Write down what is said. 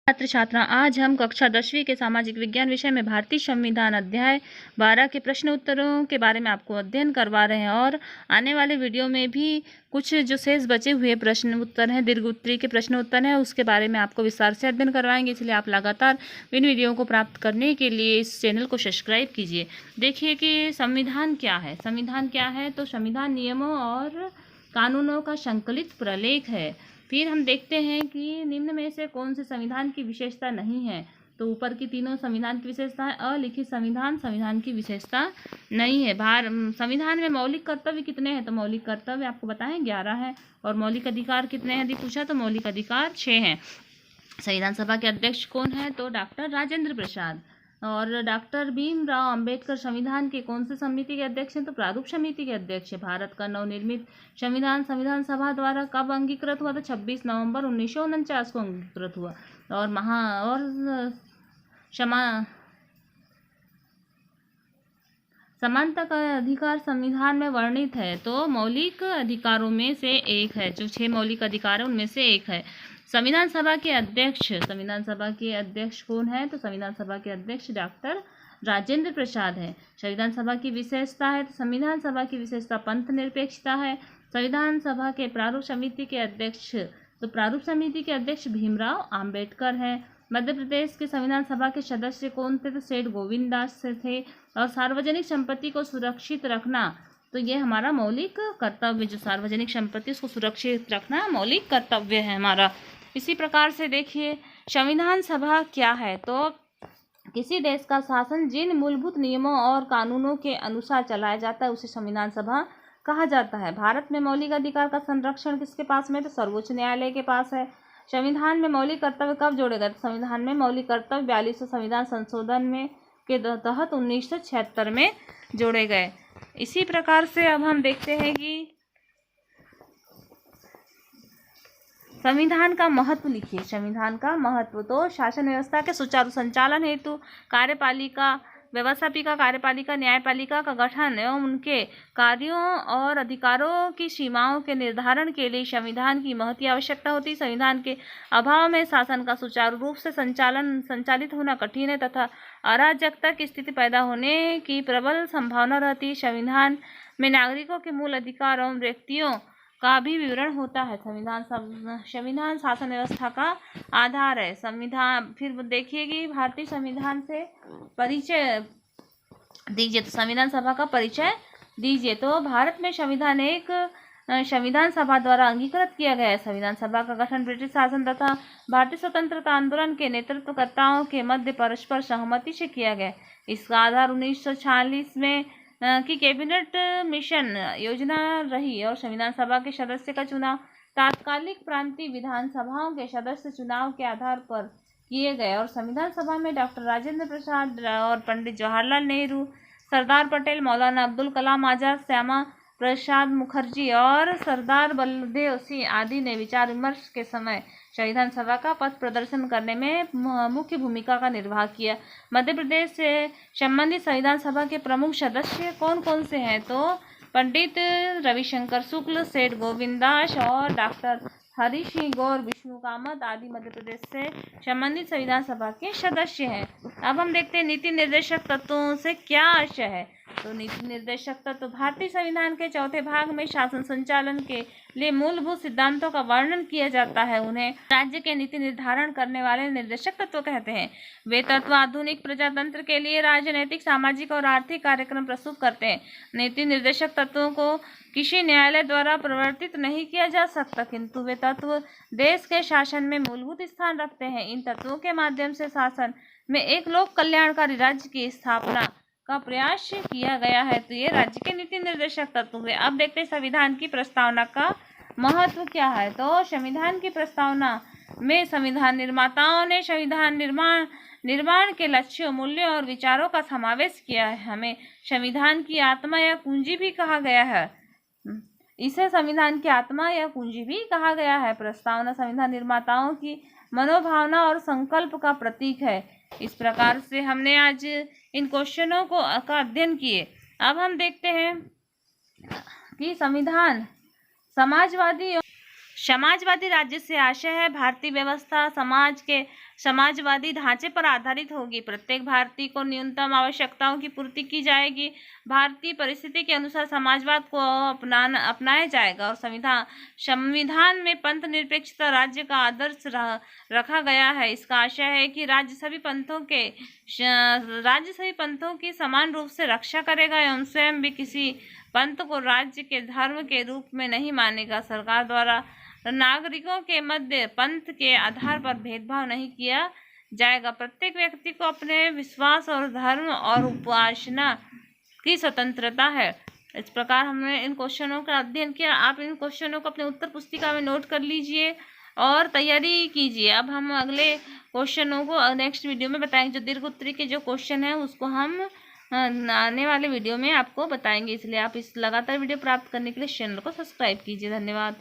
छात्र छात्रा, आज हम कक्षा 10वीं के सामाजिक विज्ञान विषय में भारतीय संविधान अध्याय 12 के प्रश्न उत्तरों के बारे में आपको अध्ययन करवा रहे हैं। और आने वाले वीडियो में भी कुछ जो शेष बचे हुए प्रश्न उत्तर हैं, दीर्घ उत्तरीय के प्रश्न उत्तर हैं, उसके बारे में आपको विस्तार से अध्ययन करवाएंगे। इसलिए आप लगातार इन वीडियो को प्राप्त करने के लिए इस चैनल को सब्सक्राइब कीजिए। देखिए कि संविधान क्या है। संविधान क्या है? तो संविधान नियमों और कानूनों का संकलित प्रलेख है। फिर हम देखते हैं कि निम्न में से कौन से संविधान की विशेषता नहीं है। तो ऊपर की तीनों संविधान की विशेषता है। अलिखित संविधान संविधान की विशेषता नहीं है। संविधान में मौलिक कर्तव्य कितने हैं? तो मौलिक कर्तव्य आपको बताएं 11 है। और मौलिक अधिकार कितने हैं यदि पूछा तो मौलिक अधिकार 6 हैं। संविधान सभा के अध्यक्ष कौन है? तो डॉक्टर राजेंद्र प्रसाद। और डॉक्टर भीमराव अंबेडकर संविधान के कौन से समिति के अध्यक्ष हैं? तो प्रारूप समिति के अध्यक्ष है। भारत का नवनिर्मित संविधान संविधान सभा द्वारा कब अंगीकृत हुआ? तो 26 नवंबर 1949 को अंगीकृत हुआ। और समानता का अधिकार संविधान में वर्णित है। तो मौलिक अधिकारों में से एक है। जो 6 मौलिक अधिकार है उनमें से एक है। संविधान सभा के अध्यक्ष कौन है? तो संविधान सभा के अध्यक्ष डॉक्टर राजेंद्र प्रसाद है। संविधान सभा की विशेषता है। तो संविधान सभा की विशेषता पंथ निरपेक्षता है। संविधान सभा के प्रारूप समिति के अध्यक्ष भीमराव अंबेडकर है। मध्य प्रदेश के संविधान सभा के सदस्य कौन थे? तो सेठ गोविंद दास थे। और सार्वजनिक संपत्ति को सुरक्षित रखना, तो ये हमारा मौलिक कर्तव्य, जो सार्वजनिक संपत्ति उसको सुरक्षित रखना मौलिक कर्तव्य है हमारा। इसी प्रकार से देखिए संविधान सभा क्या है। तो किसी देश का शासन जिन मूलभूत नियमों और कानूनों के अनुसार चलाया जाता है उसे संविधान सभा कहा जाता है। भारत में मौलिक अधिकार का संरक्षण किसके पास में? तो सर्वोच्च न्यायालय के पास है। संविधान में मौलिक कर्तव्य कब जोड़े गए? संविधान में मौलिक कर्तव्य 42वें संविधान संशोधन में के तहत 1976 में जोड़े गए। इसी प्रकार से अब हम देखते हैं कि संविधान का महत्व लिखिए। संविधान का महत्व, तो शासन व्यवस्था के सुचारू संचालन हेतु कार्यपालिका, व्यवस्थापिका, कार्यपालिका, न्यायपालिका का गठन एवं उनके कार्यों और अधिकारों की सीमाओं के निर्धारण के लिए संविधान की महती आवश्यकता होती है। संविधान के अभाव में शासन का सुचारू रूप से संचालित होना कठिन है तथा अराजकता की स्थिति पैदा होने की प्रबल संभावना रहती है। संविधान में नागरिकों के मूल अधिकार एवं व्यक्तियों का भी विवरण होता है। संविधान शासन व्यवस्था का आधार है। संविधान, फिर देखिए कि भारतीय संविधान से परिचय दीजिए। तो संविधान सभा का परिचय दीजिए। तो भारत में संविधान एक संविधान सभा द्वारा अंगीकृत किया गया है। संविधान सभा का गठन ब्रिटिश शासन तथा भारतीय स्वतंत्रता आंदोलन के नेतृत्वकर्ताओं के मध्य परस्पर सहमति से किया गया। इसका आधार 1946 में की कैबिनेट मिशन योजना रही। और संविधान सभा के सदस्य का चुनाव तात्कालिक प्रांतीय विधानसभाओं के सदस्य चुनाव के आधार पर किए गए। और संविधान सभा में डॉक्टर राजेंद्र प्रसाद और पंडित जवाहरलाल नेहरू, सरदार पटेल, मौलाना अब्दुल कलाम आजाद, श्यामा प्रसाद मुखर्जी और सरदार बलदेव सिंह आदि ने विचार विमर्श के समय संविधान सभा का पथ प्रदर्शन करने में मुख्य भूमिका का निर्वाह किया। मध्य प्रदेश से संबंधित संविधान सभा के प्रमुख सदस्य कौन कौन से हैं? तो पंडित रविशंकर शुक्ल, सेठ गोविंद दास और डॉक्टर हरि सिंह गौर, विष्णु कामत आदि मध्य प्रदेश से संबंधित संविधान सभा के सदस्य हैं। अब हम देखते हैं नीति निर्देशक तत्वों से क्या आशय है। तो नीति निर्देशक तत्व भारतीय संविधान के चौथे भाग में शासन संचालन के लिए मूलभूत सिद्धांतों का वर्णन किया जाता है। उन्हें राज्य के नीति निर्धारण करने वाले निर्देशक तत्व कहते हैं। वे तत्व आधुनिक प्रजातंत्र के लिए राजनीतिक, सामाजिक और आर्थिक कार्यक्रम प्रस्तुत करते हैं। नीति निर्देशक तत्वों को किसी न्यायालय द्वारा प्रवर्तित नहीं किया जा सकता, किंतु वे तत्व देश के शासन में मूलभूत स्थान रखते हैं। इन तत्वों के माध्यम से शासन में एक लोक कल्याणकारी राज्य की स्थापना का प्रयास किया गया है। तो ये राज्य के नीति निर्देशक तत्व हुए। अब देखते हैं संविधान की प्रस्तावना का महत्व क्या है। तो संविधान की प्रस्तावना में संविधान निर्माताओं ने संविधान निर्माण के लक्ष्यों, मूल्यों और विचारों का समावेश किया है। हमें संविधान की आत्मा या पूंजी भी कहा गया है। इसे संविधान की आत्मा या पूंजी भी कहा गया है। प्रस्तावना संविधान निर्माताओं की मनोभावना और संकल्प का प्रतीक है। इस प्रकार से हमने आज इन क्वेश्चनों का अध्ययन किए। अब हम देखते हैं कि संविधान समाजवादी राज्य से आशय है भारतीय व्यवस्था समाज के समाजवादी ढांचे पर आधारित होगी। प्रत्येक भारतीय को न्यूनतम आवश्यकताओं की पूर्ति की जाएगी। भारतीय परिस्थिति के अनुसार समाजवाद को अपनाया जाएगा। और संविधान में पंथ निरपेक्षता राज्य का आदर्श रखा गया है। इसका आशय है कि राज्य सभी पंथों की समान रूप से रक्षा करेगा एवं स्वयं भी किसी पंथ को राज्य के धर्म के रूप में नहीं मानेगा। सरकार द्वारा नागरिकों के मध्य पंथ के आधार पर भेदभाव नहीं किया जाएगा। प्रत्येक व्यक्ति को अपने विश्वास और धर्म और उपासना की स्वतंत्रता है। इस प्रकार हमने इन क्वेश्चनों का अध्ययन किया। आप इन क्वेश्चनों को अपने उत्तर पुस्तिका में नोट कर लीजिए और तैयारी कीजिए। अब हम अगले क्वेश्चनों को नेक्स्ट वीडियो में बताएंगे। जो दीर्घ उत्तरी के जो क्वेश्चन है उसको हम आने वाले वीडियो में आपको बताएंगे। इसलिए आप इस लगातार वीडियो प्राप्त करने के लिए चैनल को सब्सक्राइब कीजिए। धन्यवाद।